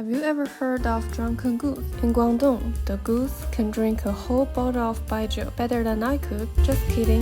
Have you ever heard of drunken goose? In Guangdong, the goose can drink a whole bottle of baijiu better than I could. Just kidding.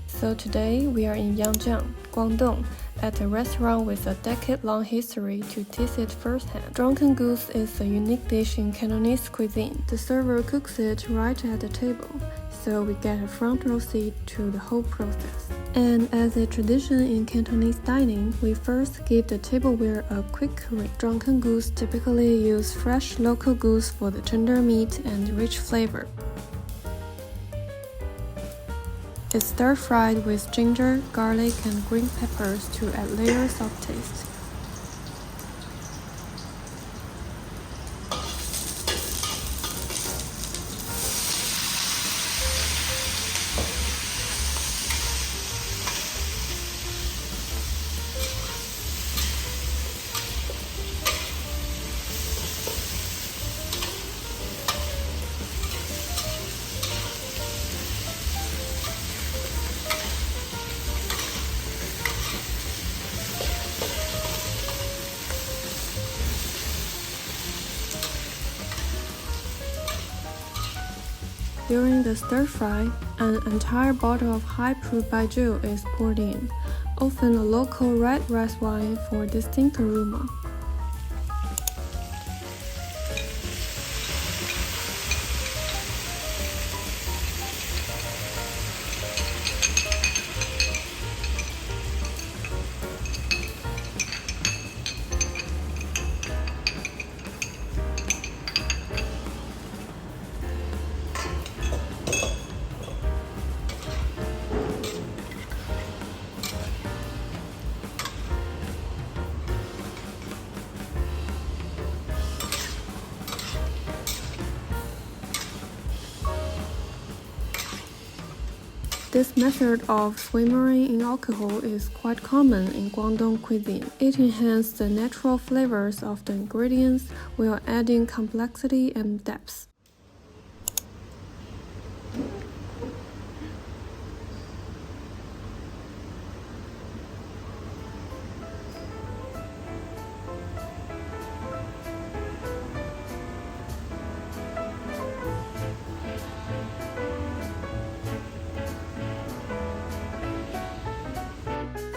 So today we are in Yangjiang, Guangdong, at a restaurant with a decade-long history to taste it firsthand. Drunken goose is a unique dish in Cantonese cuisine. The server cooks it right at the table, so we get a front row seat to the whole process. And as a tradition in Cantonese dining, we first give the tableware a quick ring. Drunken goose typically use fresh local goose for the tender meat and rich flavor. It's stir-fried with ginger, garlic, and green peppers to add layers of taste. During the stir-fry, an entire bottle of high-proof baijiu is poured in, often a local red rice wine for distinct aroma. This method of swimming in alcohol is quite common in Guangdong cuisine. It enhances the natural flavors of the ingredients while adding complexity and depth.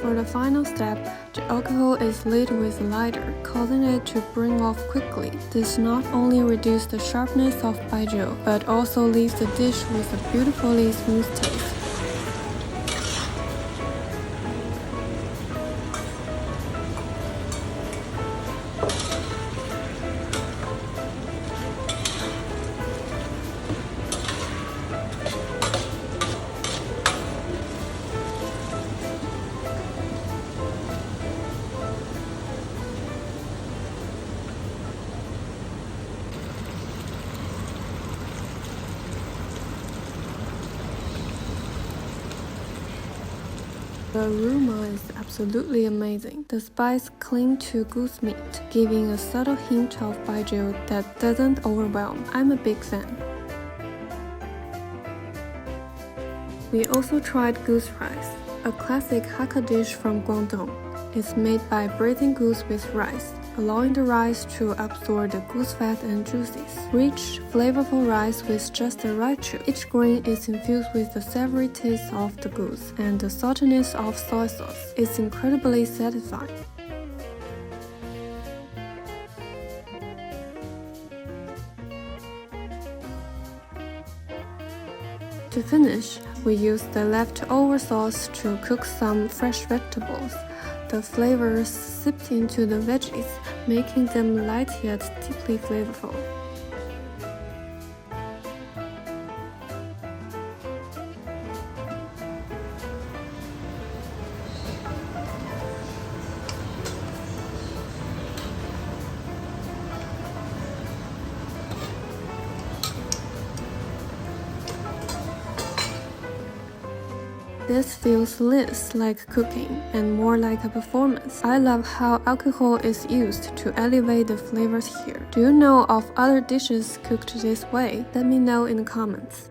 For the final step, the alcohol is lit with a lighter, causing it to burn off quickly. This not only reduces the sharpness of baijiu, but also leaves the dish with a beautifully smooth taste. The aroma is absolutely amazing. The spice cling to goose meat, giving a subtle hint of baijiu that doesn't overwhelm. I'm a big fan. We also tried goose rice, a classic Hakka dish from Guangdong. It's made by braising goose with rice, allowing the rice to absorb the goose fat and juices. Rich, flavorful rice with just the right chew. Each grain is infused with the savory taste of the goose and the saltiness of soy sauce. It's incredibly satisfying. To finish, we use the leftover sauce to cook some fresh vegetables. The flavors seeped into the veggies, making them light yet deeply flavorful. This feels less like cooking and more like a performance. I love how alcohol is used to elevate the flavors here. Do you know of other dishes cooked this way? Let me know in the comments.